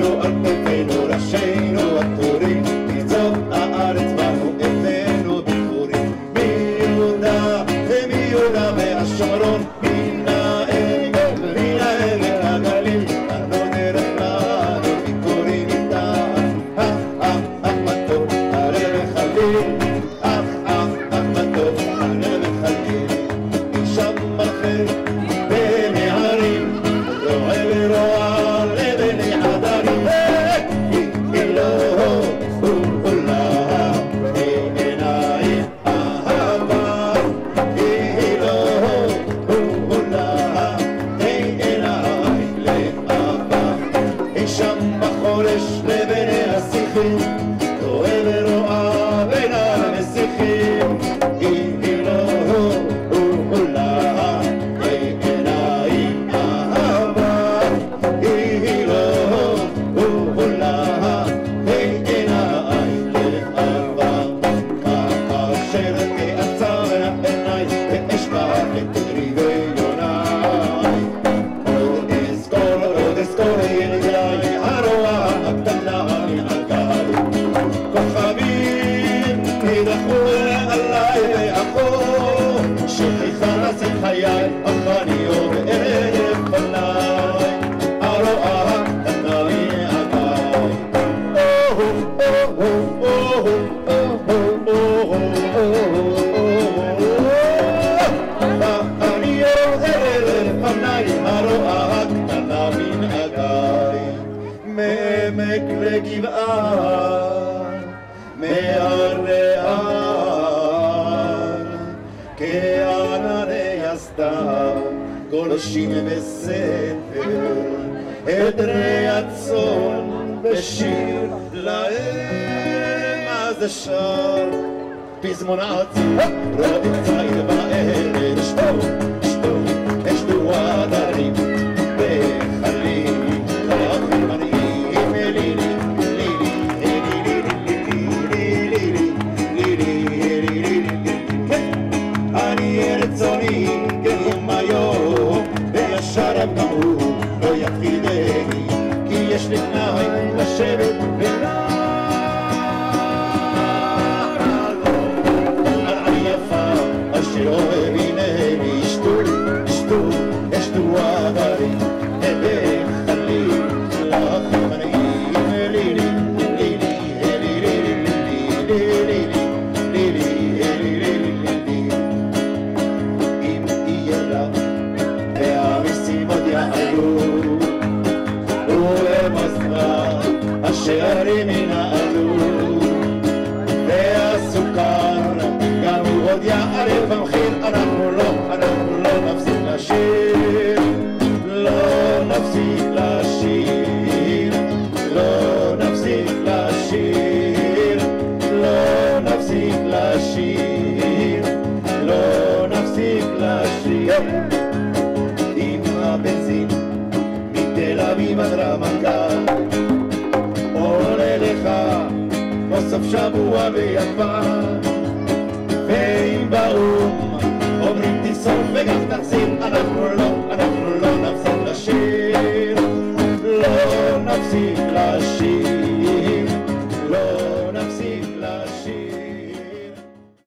עלינו על כתפינו ראשינו עטורים, מקצות הארץ באנו הבאנו בכורים, מיהודה ומיהודה והשומרון, מן העמק הגליל, אנו דרך לנו ביקורים איתה, מתוק הלב וחליל, מתוק הלב וחליל, משם מלכי בנערים, רועה ורועה לבני עדרים, אלוהו עולה, עיניים אהבה, אלוהו עולה, עיניים לאהבה, שם בחורש לבני השיחים, רועה ורועה בין הנסיכים, אלוהו עולה, עיניים אהבה, אלוהו עולה, עיניים לאהבה, כאשר תעצרנה עיניי ואשכח את עברי ויוניי, עוד אזכור ידידיי הרוע הקטנה מעגל, כוכבים נדחו עליי ואחור, שתכנס את חיי אבניות בערב פניי, הרוע הקטנה מעגל, אבניות ערב פניי, הרוע הקטנה מעגל, מעמק לגבעה, מהר להר, כענני הסתיו, גולשים בסתר, עדרי הצאן בשיר להם, אז אשר פזמון עצוב, רואים ציד בערב, אשתו עדרים בחלים, רבים עניים לילי, אני רצוני כיום היום, וישר אמרו לא יפחידני, כי יש לי תנאי לשבת ולחלום. אני יפה אשר אוהב הנני, אשתו עדרים בחלים, רבים עניים לילי, השערים ינעלו, והסוכר גם הוא עוד יערב במחיר, אנחנו לא נפסיק לשיר, לא נפסיק לשיר, לא נפסיק לשיר, לא נפסיק לשיר, לא נפסיק לשיר, עם הבנזין מתל אביב עד רמת גן, עולה לך בסוף שבוע ביפן, ואם באום